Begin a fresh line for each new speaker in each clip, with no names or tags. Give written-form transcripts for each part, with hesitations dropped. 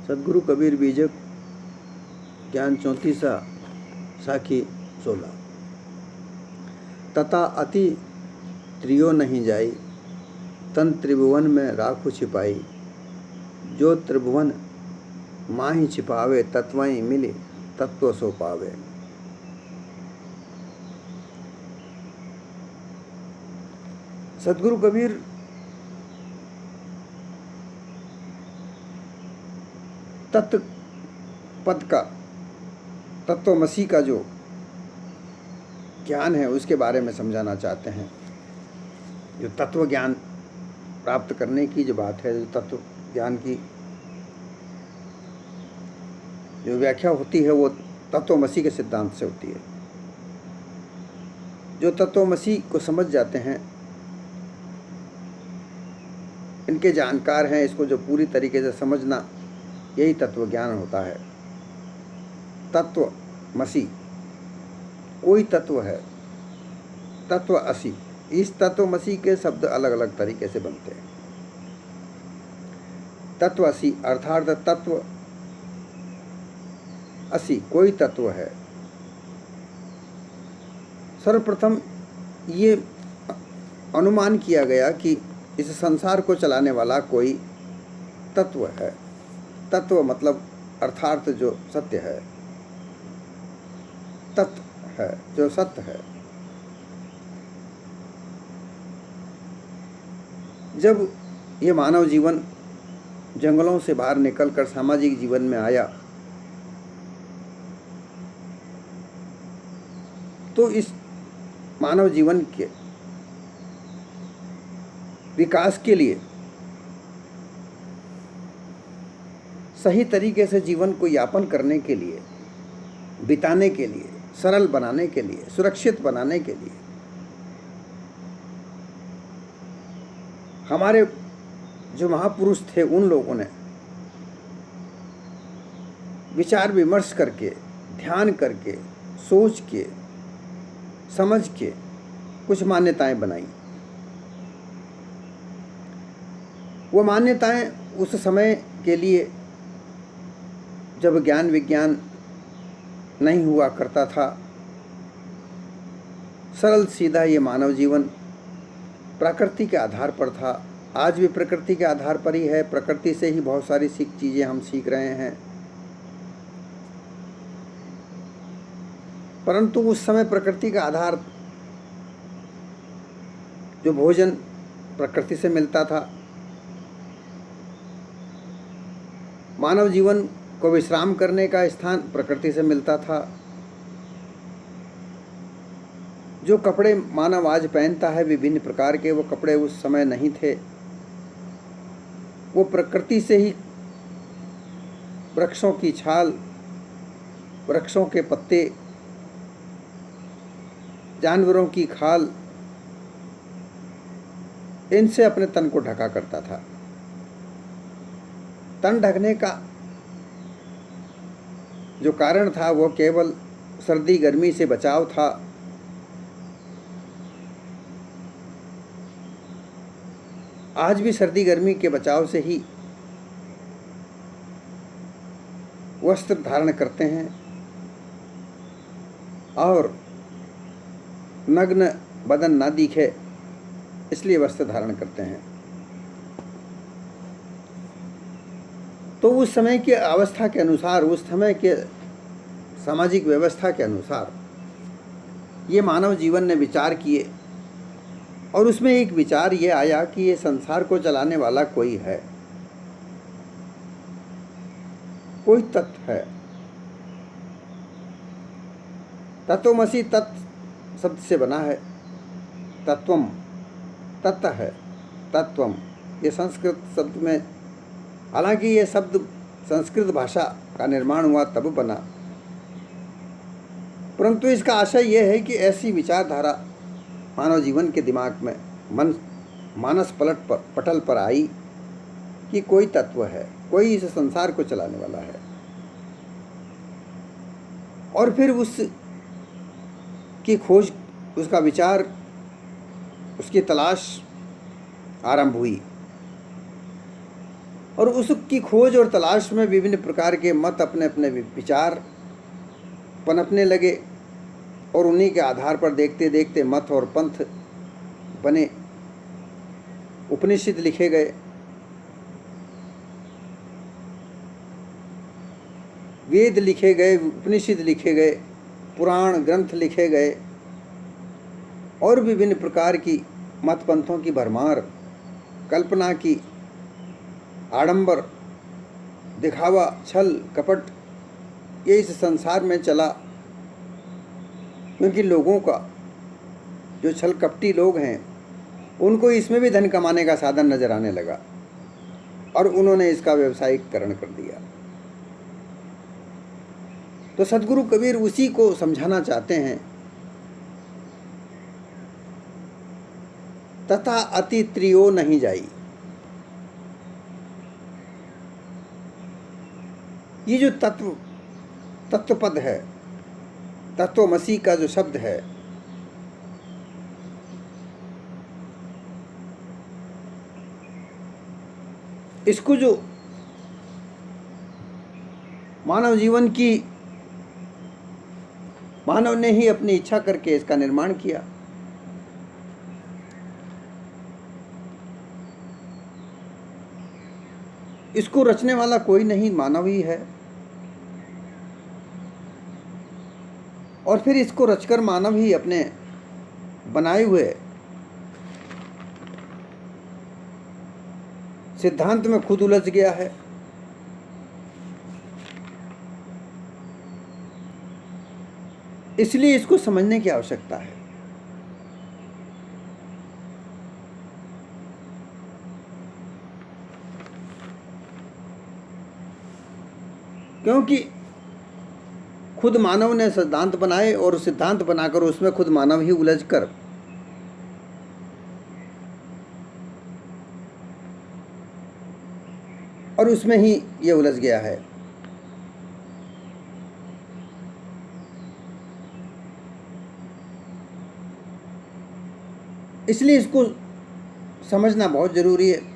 सदगुरु कबीर बीजक ज्ञान 34 साखी 16। तथा अति त्रियो नहीं जाई, तन त्रिभुवन में राखु छिपाई। जो त्रिभुवन माही छिपावे, तत्वई मिले तत्व सो पावे। सदगुरु कबीर तत्व पद का, तत्वमसी का जो ज्ञान है उसके बारे में समझाना चाहते हैं। जो तत्व ज्ञान प्राप्त करने की जो बात है, जो तत्व ज्ञान की जो व्याख्या होती है वो तत्वमसी के सिद्धांत से होती है। जो तत्वमसी को समझ जाते हैं, इनके जानकार हैं, इसको जो पूरी तरीके से समझना, यही तत्व ज्ञान होता है। तत्वमसी कोई तत्व है, तत्वअसी। इस तत्वमसी के शब्द अलग अलग तरीके से बनते हैं। तत्वअसी अर्थात तत्व असी कोई तत्व है। सर्वप्रथम ये अनुमान किया गया कि इस संसार को चलाने वाला कोई तत्व है। तत्व मतलब अर्थात जो सत्य है, तत्व है जो सत्य है। जब ये मानव जीवन जंगलों से बाहर निकलकर सामाजिक जीवन में आया, तो इस मानव जीवन के विकास के लिए, सही तरीके से जीवन को यापन करने के लिए, बिताने के लिए, सरल बनाने के लिए, सुरक्षित बनाने के लिए हमारे जो महापुरुष थे उन लोगों ने विचार विमर्श करके, ध्यान करके, सोच के, समझ के कुछ मान्यताएं बनाई। वो मान्यताएं उस समय के लिए जब ज्ञान विज्ञान नहीं हुआ करता था, सरल सीधा ये मानव जीवन प्रकृति के आधार पर था। आज भी प्रकृति के आधार पर ही है। प्रकृति से ही बहुत सारी चीज़ें हम सीख रहे हैं। परंतु उस समय प्रकृति का आधार जो भोजन प्रकृति से मिलता था, मानव जीवन को विश्राम करने का स्थान प्रकृति से मिलता था। जो कपड़े मानव आज पहनता है विभिन्न प्रकार के, वो कपड़े उस समय नहीं थे। वो प्रकृति से ही वृक्षों की छाल, वृक्षों के पत्ते, जानवरों की खाल, इनसे अपने तन को ढका करता था। तन ढकने का जो कारण था वो केवल सर्दी गर्मी से बचाव था। आज भी सर्दी गर्मी के बचाव से ही वस्त्र धारण करते हैं और नग्न बदन ना दिखे इसलिए वस्त्र धारण करते हैं। तो उस समय की अवस्था के अनुसार, उस समय के सामाजिक व्यवस्था के अनुसार ये मानव जीवन ने विचार किए और उसमें एक विचार ये आया कि ये संसार को चलाने वाला कोई है, कोई तत्व है। तत्वमसी तत्व शब्द से बना है। तत्वम तत्व है, तत्वम ये संस्कृत शब्द में, हालांकि ये शब्द संस्कृत भाषा का निर्माण हुआ तब बना, परंतु इसका आशय यह है कि ऐसी विचारधारा मानव जीवन के दिमाग में, मानस पटल पर आई कि कोई तत्व है, कोई इस संसार को चलाने वाला है। और फिर उस की खोज, उसका विचार, उसकी तलाश आरंभ हुई। और उसकी खोज और तलाश में विभिन्न प्रकार के मत, अपने अपने विचार पनपने लगे और उन्हीं के आधार पर देखते देखते मत और पंथ बने, उपनिषद लिखे गए, वेद लिखे गए, उपनिषद लिखे गए, पुराण ग्रंथ लिखे गए और विभिन्न प्रकार की मत पंथों की भरमार, कल्पना की, आडंबर, दिखावा, छल कपट, ये इस संसार में चला। क्योंकि लोगों का जो छल कपटी लोग हैं उनको इसमें भी धन कमाने का साधन नजर आने लगा और उन्होंने इसका व्यवसायीकरण कर दिया। तो सदगुरु कबीर उसी को समझाना चाहते हैं, तथा अति त्रियो नहीं जाई। ये जो तत्वपद है, तत्वमसी का जो शब्द है, इसको जो मानव ने ही अपनी इच्छा करके इसका निर्माण किया। इसको रचने वाला कोई नहीं, मानव ही है। और फिर इसको रचकर मानव ही अपने बनाए हुए सिद्धांत में खुद उलझ गया है। इसलिए इसको समझने की आवश्यकता है। क्योंकि खुद मानव ने सिद्धांत बनाए और सिद्धांत बनाकर उसमें खुद मानव ही उलझ कर और उसमें ही ये उलझ गया है। इसलिए इसको समझना बहुत जरूरी है।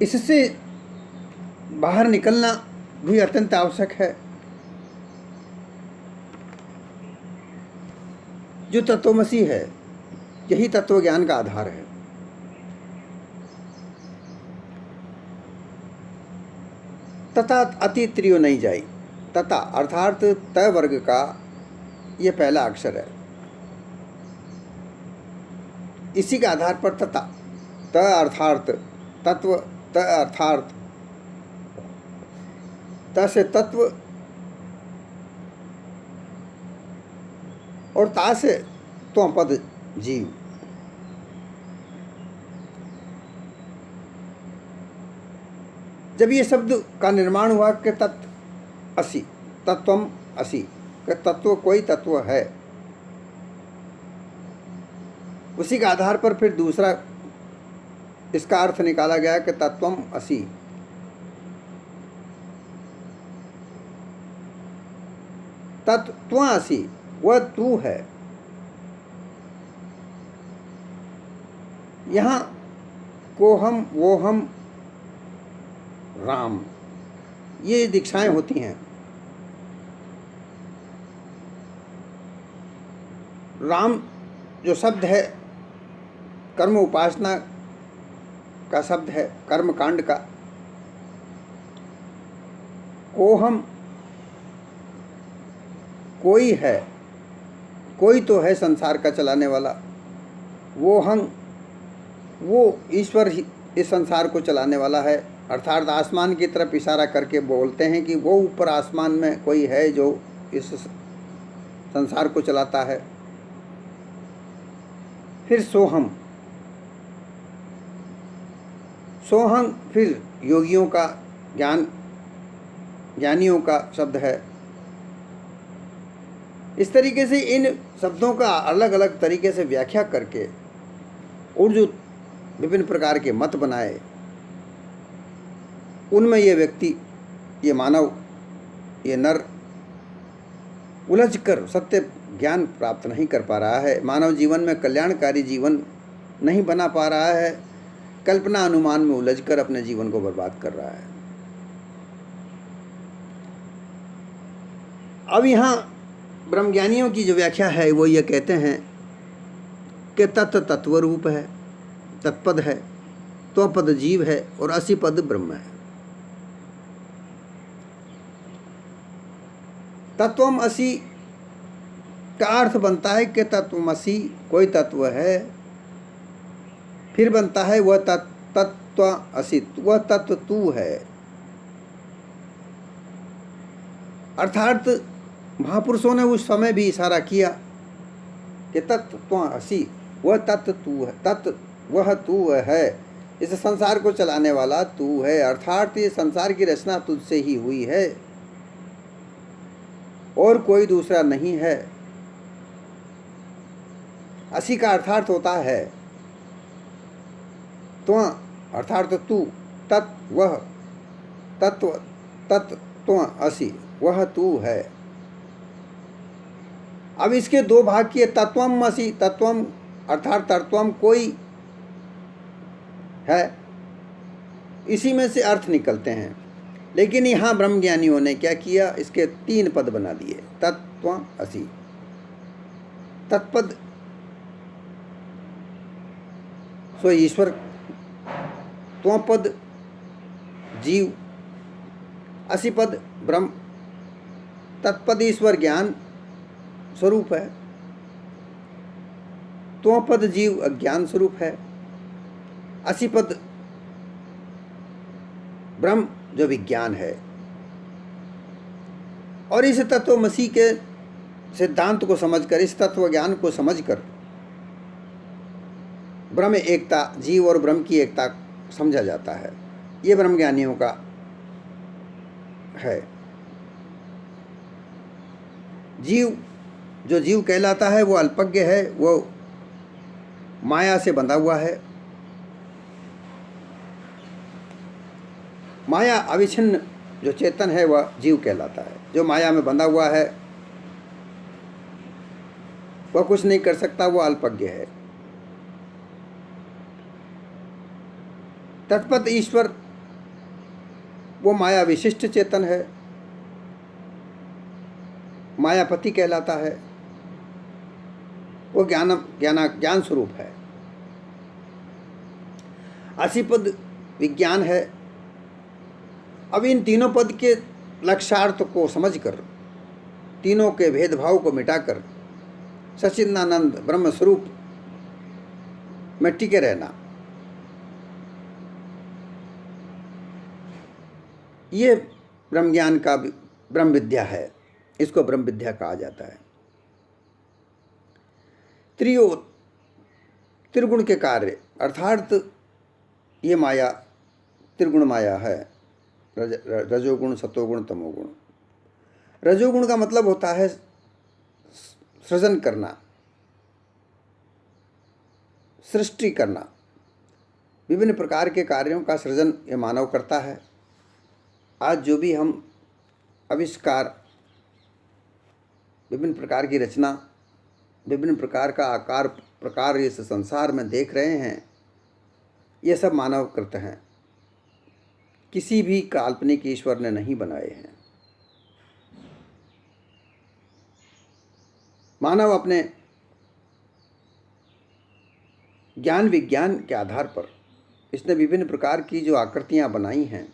इससे बाहर निकलना भी अत्यंत आवश्यक है। जो तत्वमसी है, यही तत्व ज्ञान का आधार है। तथा अति त्रियो नहीं जाई। तथा अर्थात त वर्ग का ये पहला अक्षर है। इसी के आधार पर तथा, त अर्थात तत्व, त अर्थात त से तत्व और ता से त्वपद जीव। जब ये शब्द का निर्माण हुआ कि तत् असि, तत्वम असि, कि तत्व कोई तत्व है, उसी के आधार पर फिर दूसरा इसका अर्थ निकाला गया कि तत्वम असि। तत्व असि, वह तू है। यहाँ कोहम, वोहम, राम, ये दीक्षाएं होती हैं। राम जो शब्द है कर्म उपासना का शब्द है, कर्म कांड का। कोहम कोई है, कोई तो है संसार का चलाने वाला। वो हंग, वो ईश्वर ही इस संसार को चलाने वाला है। अर्थात आसमान की तरफ इशारा करके बोलते हैं कि वो ऊपर आसमान में कोई है जो इस संसार को चलाता है। फिर सोहम, सोहम फिर योगियों का, ज्ञानियों का शब्द है। इस तरीके से इन शब्दों का अलग अलग तरीके से व्याख्या करके और जो विभिन्न प्रकार के मत बनाए, उनमें ये व्यक्ति, ये मानव, ये नर उलझ कर सत्य ज्ञान प्राप्त नहीं कर पा रहा है, मानव जीवन में कल्याणकारी जीवन नहीं बना पा रहा है, कल्पना अनुमान में उलझकर अपने जीवन को बर्बाद कर रहा है। अब यहाँ ब्रह्मज्ञानियों की जो व्याख्या है वो ये कहते हैं कि तत्व तत्व रूप है, तत्पद है, त्वपद जीव है और असि पद ब्रह्म है। तत्वम असि का अर्थ बनता है कि तत्वमसि कोई तत्व है, फिर बनता है वह तत्व असि, वह तत्व तू है। अर्थात महापुरुषों ने उस समय भी इशारा किया कि तत्व असि, वह तत्व तू है, तत्व वह तू है, इस संसार को चलाने वाला तू है। अर्थात ये संसार की रचना तुझसे ही हुई है और कोई दूसरा नहीं है। असि का अर्थार्थ होता है त्व, अर्थात तू, तत्व वह, तत्व तत्व असि, वह तू है। अब इसके दो भाग किए, तत्वम असि, तत्वम अर्थात तत्वम कोई है, इसी में से अर्थ निकलते हैं। लेकिन यहाँ ब्रह्मज्ञानियों ने क्या किया, इसके 3 पद बना दिए, तत्व असि। तत्पद सो ईश्वर, त्वपद जीव, असिपद ब्रह्म। तत्पद ईश्वर ज्ञान स्वरूप है, त्वपद जीव अज्ञान स्वरूप है, असिपद ब्रह्म जो विज्ञान है। और इस तत्वमसि के सिद्धांत को समझकर, इस तत्व ज्ञान को समझकर ब्रह्म एकता, जीव और ब्रह्म की एकता समझा जाता है। ये ब्रह्मज्ञानियों का है। जीव जो जीव कहलाता है वो अल्पज्ञ है, वो माया से बंधा हुआ है। माया अविच्छिन्न जो चेतन है वह जीव कहलाता है। जो माया में बंधा हुआ है वह कुछ नहीं कर सकता, वो अल्पज्ञ है। तत्पद ईश्वर वो माया विशिष्ट चेतन है, मायापति कहलाता है, वो ज्ञान स्वरूप है। असिपद विज्ञान है। अब इन तीनों पद के लक्ष्यार्थ को समझकर, तीनों के भेदभाव को मिटाकर सच्चिदानंद ब्रह्म स्वरूप में टिके रहना, ये ब्रह्म ज्ञान का ब्रह्म विद्या है। इसको ब्रह्म विद्या कहा जाता है। त्रिगुण के कार्य, अर्थात ये माया त्रिगुण माया है, रजोगुण, सतोगुण, तमोगुण। रजोगुण का मतलब होता है सृजन करना, सृष्टि करना। विभिन्न प्रकार के कार्यों का सृजन ये मानव करता है। आज जो भी हम आविष्कार, विभिन्न प्रकार की रचना, विभिन्न प्रकार का आकार प्रकार इस संसार में देख रहे हैं, ये सब मानव करते हैं। किसी भी काल्पनिक ईश्वर ने नहीं बनाए हैं। मानव अपने ज्ञान विज्ञान के आधार पर इसने विभिन्न प्रकार की जो आकृतियां बनाई हैं,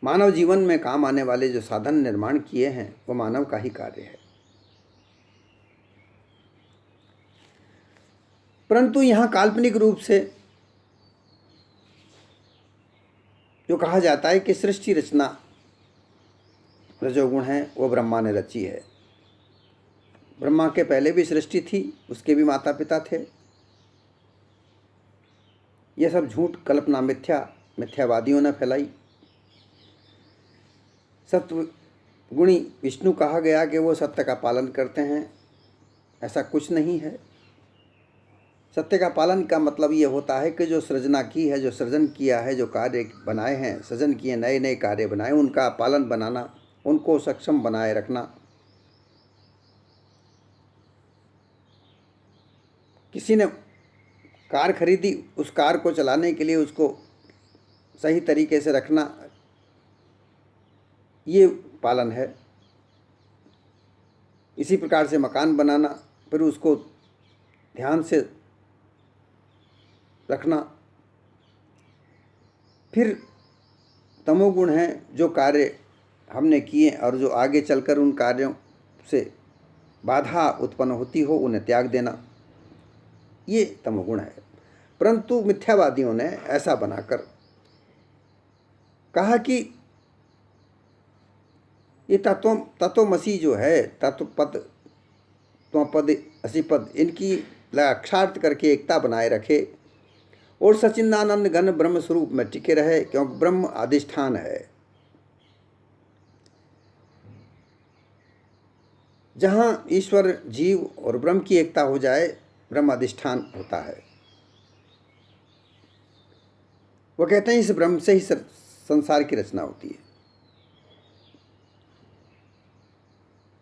मानव जीवन में काम आने वाले जो साधन निर्माण किए हैं, वो मानव का ही कार्य है। परंतु यहाँ काल्पनिक रूप से जो कहा जाता है कि सृष्टि रचना रजोगुण है, वो ब्रह्मा ने रची है। ब्रह्मा के पहले भी सृष्टि थी, उसके भी माता पिता थे। यह सब झूठ, कल्पना, मिथ्यावादियों ने फैलाई। सत्वगुणी विष्णु कहा गया कि वो सत्य का पालन करते हैं, ऐसा कुछ नहीं है। सत्य का पालन का मतलब ये होता है कि जो सृजना की है, जो सृजन किया है, जो कार्य बनाए हैं, सृजन किए, नए नए कार्य बनाए, उनका पालन बनाना, उनको सक्षम बनाए रखना। किसी ने कार खरीदी, उस कार को चलाने के लिए उसको सही तरीके से रखना, ये पालन है। इसी प्रकार से मकान बनाना, फिर उसको ध्यान से रखना। फिर तमोगुण है, जो कार्य हमने किए और जो आगे चलकर उन कार्यों से बाधा उत्पन्न होती हो उन्हें त्याग देना, ये तमोगुण है। परंतु मिथ्यावादियों ने ऐसा बनाकर कहा कि ये तत्वमसी जो है, तत्वपद, त्वपद, असिपद, इनकी अक्षार्थ करके एकता बनाए रखे और सच्चिदानंद घन ब्रह्म स्वरूप में टिके रहे, क्योंकि ब्रह्म अधिष्ठान है। जहाँ ईश्वर, जीव और ब्रह्म की एकता हो जाए, ब्रह्म अधिष्ठान होता है। वो कहते हैं इस ब्रह्म से ही संसार की रचना होती है।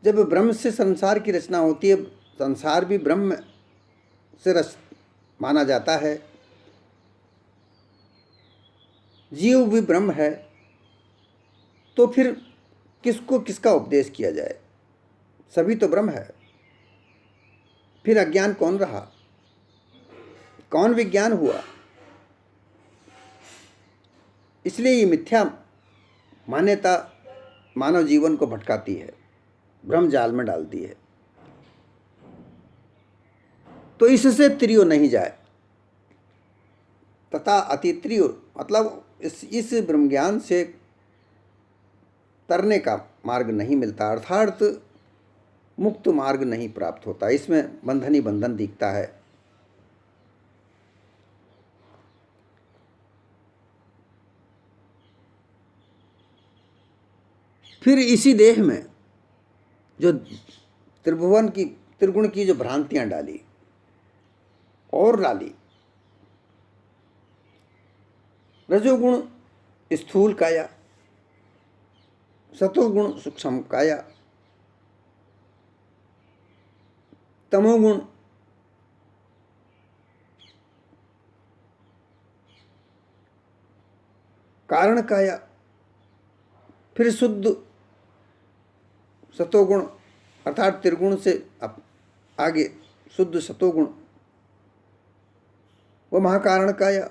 जब ब्रह्म से संसार की रचना होती है, संसार भी ब्रह्म से माना जाता है, जीव भी ब्रह्म है, तो फिर किसको किसका उपदेश किया जाए? सभी तो ब्रह्म है। फिर अज्ञान कौन रहा? कौन विज्ञान हुआ? इसलिए ये मिथ्या मान्यता मानव जीवन को भटकाती है, भ्रम जाल में डालती है। तो इससे त्रियो नहीं जाए, तथा अतित्रियो, मतलब इस ब्रह्म ज्ञान से तरने का मार्ग नहीं मिलता, अर्थात मुक्त मार्ग नहीं प्राप्त होता। इसमें बंधन ही बंधन दिखता है। फिर इसी देह में जो त्रिगुण की जो भ्रांतियां डाली और डाली, रजोगुण स्थूल काया, सतोगुण सूक्ष्म काया, तमोगुण कारण काया, फिर शुद्ध सतोगुण अर्थात त्रिगुण से आगे शुद्ध सतोगुण, वह महाकारण काया,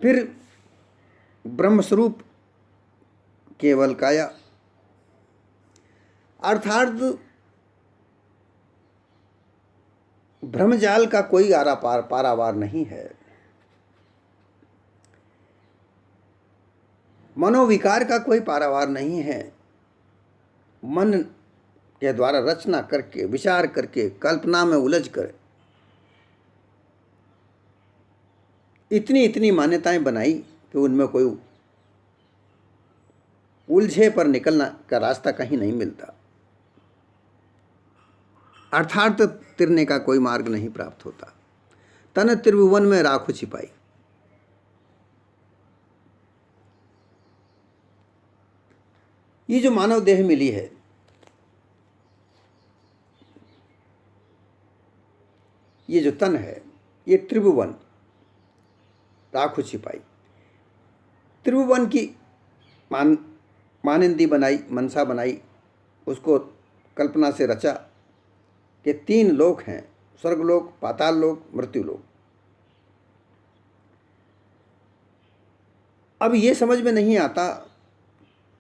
फिर ब्रह्मस्वरूप केवल काया। अर्थात ब्रह्मजाल का कोई पारावार नहीं है। मनोविकार का कोई पारावार नहीं है। मन के द्वारा रचना करके, विचार करके, कल्पना में उलझ कर इतनी मान्यताएं बनाई कि उनमें कोई उलझे पर निकलना का रास्ता कहीं नहीं मिलता, अर्थात तिरने का कोई मार्ग नहीं प्राप्त होता। तन त्रिभुवन में राखो छिपाई। ये जो मानव देह मिली है, ये जो तन है, ये त्रिभुवन राखो छिपाई। त्रिभुवन की मानिंदी बनाई, मनसा बनाई, उसको कल्पना से रचा कि 3 लोक हैं, स्वर्गलोक, पाताल लोक, मृत्यु लोक। अब ये समझ में नहीं आता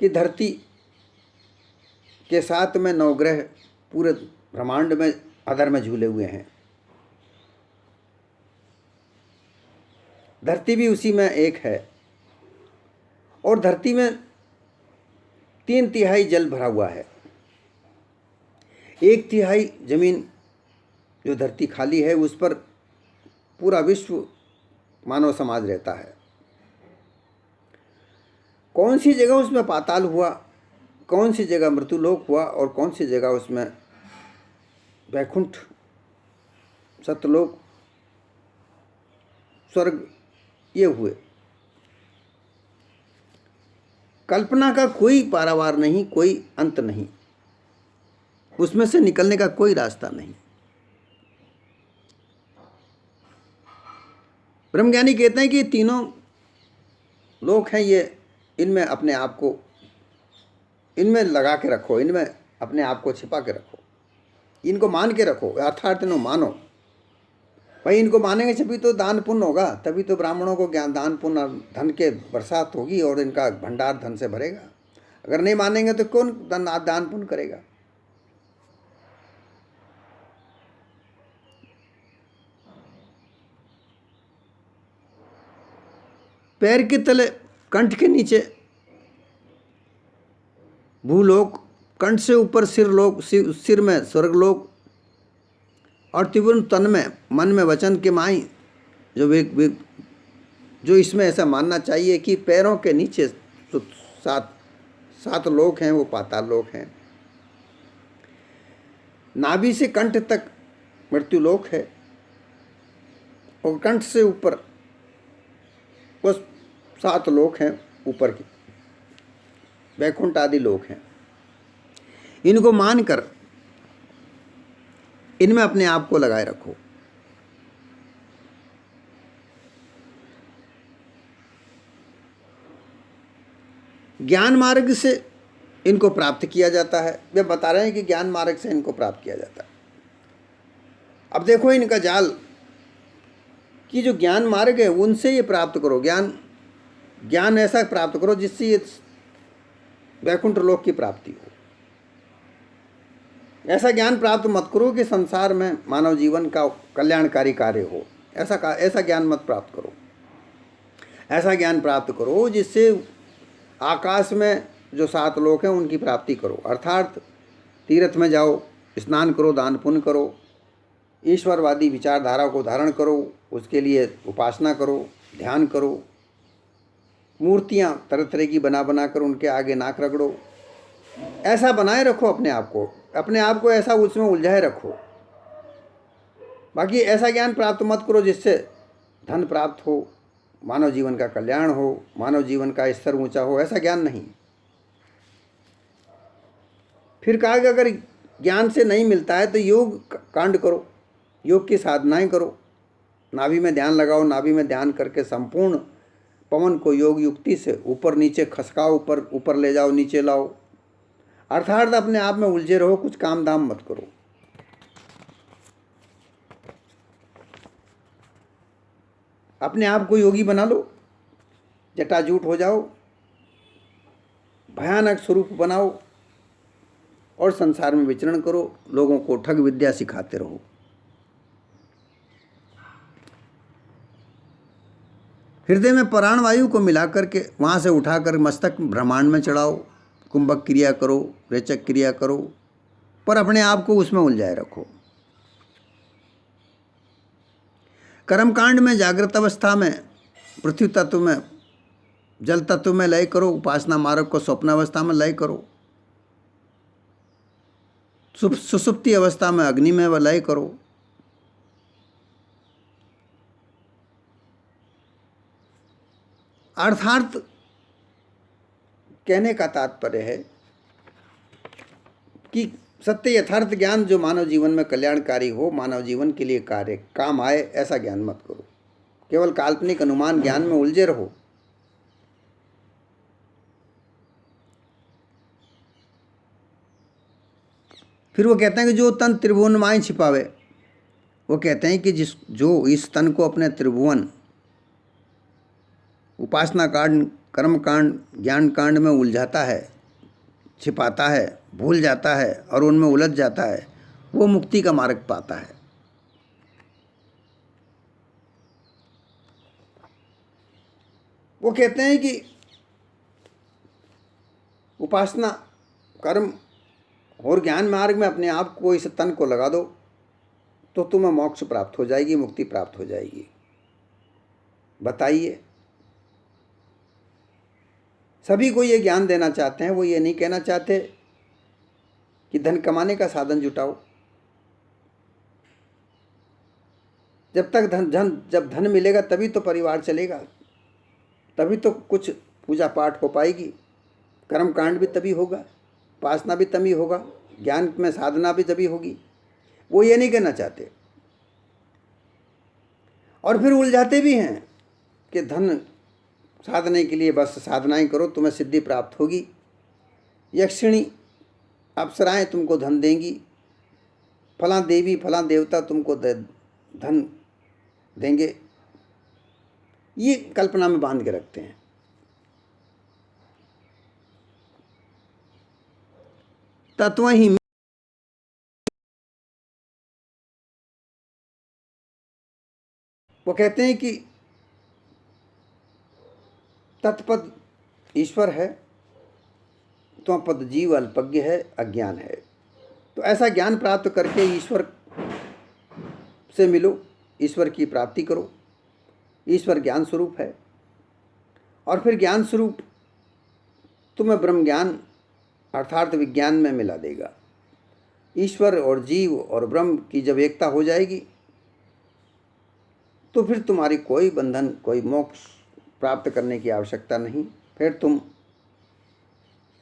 कि धरती के साथ में 9 ग्रह पूरे ब्रह्मांड में अधर में झूले हुए हैं। धरती भी उसी में एक है, और धरती में 3/3 जल भरा हुआ है, 1/3 जमीन जो धरती खाली है, उस पर पूरा विश्व मानव समाज रहता है। कौन सी जगह उसमें पाताल हुआ, कौन सी जगह मृत्युलोक हुआ, और कौन सी जगह उसमें वैकुंठ, सतलोक, स्वर्ग, ये हुए। कल्पना का कोई पारावार नहीं, कोई अंत नहीं, उसमें से निकलने का कोई रास्ता नहीं। ब्रह्मज्ञानी कहते हैं कि तीनों लोक हैं, ये इनमें अपने आप को, इनमें लगा के रखो, इनमें अपने आप को छिपा के रखो, इनको मान के रखो, अर्थात इनको मानो। भाई इनको मानेंगे तभी तो दान पुण्य होगा, तभी तो ब्राह्मणों को ज्ञान दान पुण्य धन के बरसात होगी और इनका भंडार धन से भरेगा। अगर नहीं मानेंगे तो कौन दान पुण्य करेगा? पैर के तले, कंठ के नीचे भूलोक, कंठ से ऊपर सिरलोक, सिर में स्वर्गलोक, और त्रिभुवन तन में, मन में, वचन के माई, जो इसमें ऐसा मानना चाहिए कि पैरों के नीचे सात लोक हैं, वो पाताल लोक हैं। नाभि से कंठ तक मृत्यु लोक है, और कंठ से ऊपर वो 7 लोक हैं, ऊपर की वैकुंठ आदि लोक हैं। इनको मानकर इनमें अपने आप को लगाए रखो। ज्ञान मार्ग से इनको प्राप्त किया जाता है। वे बता रहे हैं कि ज्ञान मार्ग से इनको प्राप्त किया जाता है। अब देखो इनका जाल कि जो ज्ञान मार्ग है उनसे ये प्राप्त करो, ज्ञान ऐसा प्राप्त करो जिससे ये वैकुंठ लोक की प्राप्ति हो। ऐसा ज्ञान प्राप्त मत करो कि संसार में मानव जीवन का कल्याणकारी कार्य हो, ऐसा ज्ञान मत प्राप्त करो। ऐसा ज्ञान प्राप्त करो जिससे आकाश में जो 7 लोक हैं उनकी प्राप्ति करो, अर्थात तीर्थ में जाओ, स्नान करो, दान पुण्य करो, ईश्वरवादी विचारधारा को धारण करो, उसके लिए उपासना करो, ध्यान करो, मूर्तियाँ तरह तरह की बना कर उनके आगे नाक रगड़ो। ऐसा बनाए रखो अपने आप को ऐसा उसमें उलझाए रखो। बाकी ऐसा ज्ञान प्राप्त मत करो जिससे धन प्राप्त हो, मानव जीवन का कल्याण हो, मानव जीवन का स्तर ऊंचा हो, ऐसा ज्ञान नहीं। फिर कहा कि अगर ज्ञान से नहीं मिलता है तो योग कांड करो, योग की साधनाएं करो, नाभि में ध्यान लगाओ, नाभि में ध्यान करके संपूर्ण पवन को योग युक्ति से ऊपर नीचे खसकाओ, ऊपर ले जाओ, नीचे लाओ, अर्थात अपने आप में उलझे रहो, कुछ काम धाम मत करो। अपने आप को योगी बना लो, जटाजूट हो जाओ, भयानक स्वरूप बनाओ और संसार में विचरण करो, लोगों को ठग विद्या सिखाते रहो। हृदय में प्राण वायु को मिला करके वहाँ से उठाकर मस्तक ब्रह्मांड में चढ़ाओ, कुंभक क्रिया करो, रेचक क्रिया करो, पर अपने आप को उसमें उलझाए रखो। कर्मकांड में जागृत अवस्था में पृथ्वी तत्व में, जल तत्व में लय करो, उपासना मार्ग को स्वप्न अवस्था में लय करो, सुसुप्ति अवस्था में अग्नि में लय करो। अर्थात कहने का तात्पर्य है कि सत्य यथार्थ ज्ञान जो मानव जीवन में कल्याणकारी हो, मानव जीवन के लिए कार्य काम आए, ऐसा ज्ञान मत करो। केवल काल्पनिक अनुमान ज्ञान में उलझे रहो। फिर वो कहते हैं कि जो तन त्रिभुवन माय छिपावे, वो कहते हैं कि जो इस तन को अपने त्रिभुवन, उपासना कांड, कर्म कांड, ज्ञान कांड में उलझाता है, छिपाता है, भूल जाता है और उनमें उलझ जाता है, वो मुक्ति का मार्ग पाता है। वो कहते हैं कि उपासना, कर्म और ज्ञान मार्ग में अपने आप को, इस तन को लगा दो तो तुम्हें मोक्ष प्राप्त हो जाएगी, मुक्ति प्राप्त हो जाएगी। बताइए, सभी को ये ज्ञान देना चाहते हैं, वो ये नहीं कहना चाहते कि धन कमाने का साधन जुटाओ। जब धन मिलेगा तभी तो परिवार चलेगा, तभी तो कुछ पूजा पाठ हो पाएगी, कर्म कांड भी तभी होगा, उपासना भी तभी होगा, ज्ञान में साधना भी तभी होगी। वो ये नहीं कहना चाहते, और फिर उलझाते भी हैं कि धन साधने के लिए बस साधनाएं करो, तुम्हें सिद्धि प्राप्त होगी, यक्षिणी अप्सराएं तुमको धन देंगी, फला देवी फला देवता तुमको धन देंगे। ये कल्पना में बांध के रखते हैं। तत्व ही वो कहते हैं कि तत्पद ईश्वर है, त्वपद जीव अल्पज्ञ है, अज्ञान है। तो ऐसा ज्ञान प्राप्त करके ईश्वर से मिलो, ईश्वर की प्राप्ति करो। ईश्वर ज्ञान स्वरूप है, और फिर ज्ञान स्वरूप तुम्हें ब्रह्म ज्ञान अर्थात विज्ञान में मिला देगा। ईश्वर और जीव और ब्रह्म की जब एकता हो जाएगी तो फिर तुम्हारी कोई बंधन, कोई मोक्ष प्राप्त करने की आवश्यकता नहीं, फिर तुम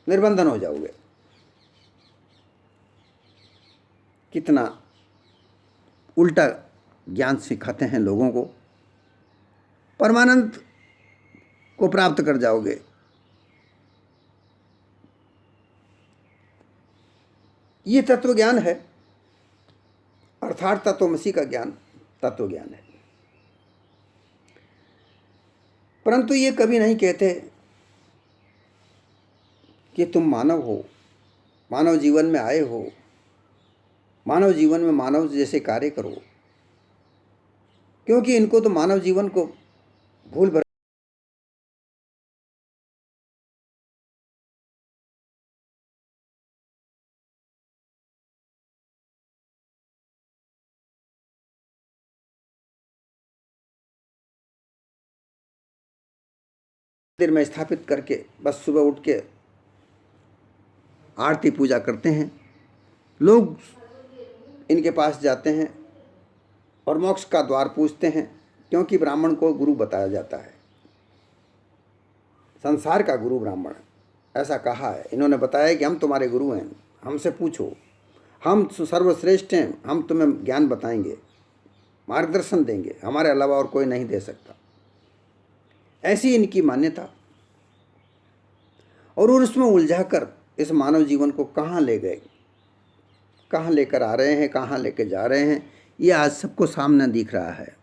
निर्बंधन हो जाओगे। कितना उल्टा ज्ञान सिखाते हैं लोगों को। परमानंद को प्राप्त कर जाओगे। ये तत्व ज्ञान है, अर्थात तत्वमसी का ज्ञान तत्व ज्ञान है। परंतु ये कभी नहीं कहते कि तुम मानव हो, मानव जीवन में आए हो, मानव जीवन में मानव जैसे कार्य करो, क्योंकि इनको तो मानव जीवन को भूल भर देर में स्थापित करके बस सुबह उठ के आरती पूजा करते हैं। लोग इनके पास जाते हैं और मोक्ष का द्वार पूछते हैं, क्योंकि ब्राह्मण को गुरु बताया जाता है। संसार का गुरु ब्राह्मण, ऐसा कहा है। इन्होंने बताया कि हम तुम्हारे गुरु हैं, हमसे पूछो, हम सर्वश्रेष्ठ हैं, हम तुम्हें ज्ञान बताएंगे, मार्गदर्शन देंगे, हमारे अलावा और कोई नहीं दे सकता। ऐसी इनकी मान्यता। और उसमें उलझाकर इस मानव जीवन को कहाँ ले गए, कहाँ लेकर आ रहे हैं, कहाँ लेकर जा रहे हैं, ये आज सबको सामने दिख रहा है।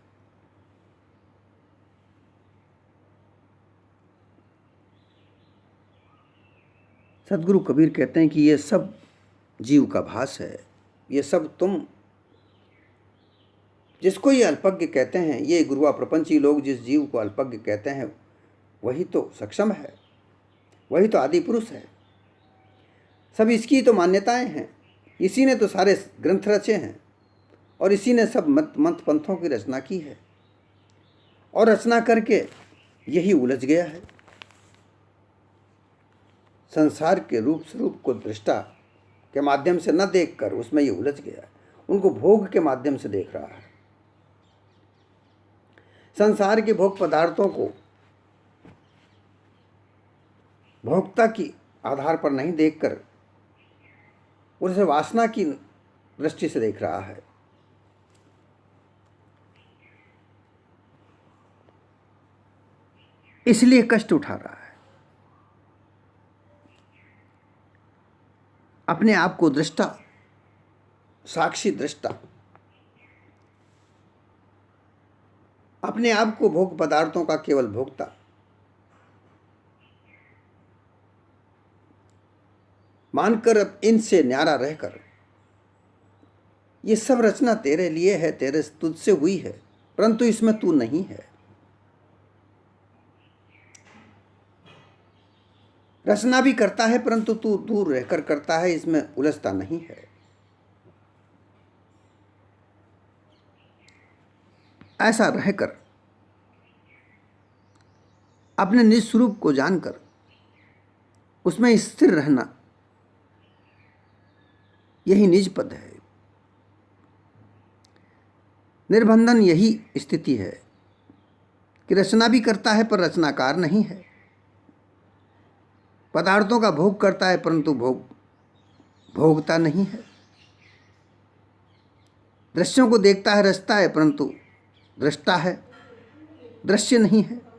सदगुरु कबीर कहते हैं कि ये सब जीव का भास है, ये सब तुम जिसको ये अल्पज्ञ कहते हैं, ये गुरुआ प्रपंची लोग जिस जीव को अल्पज्ञ कहते हैं, वही तो सक्षम है, वही तो आदि पुरुष है। सब इसकी तो मान्यताएं हैं, इसी ने तो सारे ग्रंथ रचे हैं, और इसी ने सब मत पंथों की रचना की है, और रचना करके यही उलझ गया है। संसार के रूप स्वरूप को दृष्टा के माध्यम से न देखकर उसमें ये उलझ गया है, उनको भोग के माध्यम से देख रहा है। संसार के भोग पदार्थों को भोक्ता की आधार पर नहीं देखकर उसे वासना की दृष्टि से देख रहा है। इसलिए कष्ट उठा रहा है। अपने आप को दृष्टा, साक्षी दृष्टा, अपने आप को भोग पदार्थों का केवल भोक्ता मानकर, अब इनसे न्यारा रहकर, ये सब रचना तेरे लिए है, तेरे तुझसे हुई है, परंतु इसमें तू नहीं है। रचना भी करता है परंतु तू दूर रहकर करता है, इसमें उलझता नहीं है। ऐसा रहकर अपने निज स्वरूप को जानकर उसमें स्थिर रहना, यही निज पद है। निर्बंधन यही स्थिति है कि रचना भी करता है पर रचनाकार नहीं है। पदार्थों का भोग करता है परंतु भोगता नहीं है। दृश्यों को देखता है, रचता है, परंतु दृष्टा है, दृश्य नहीं है।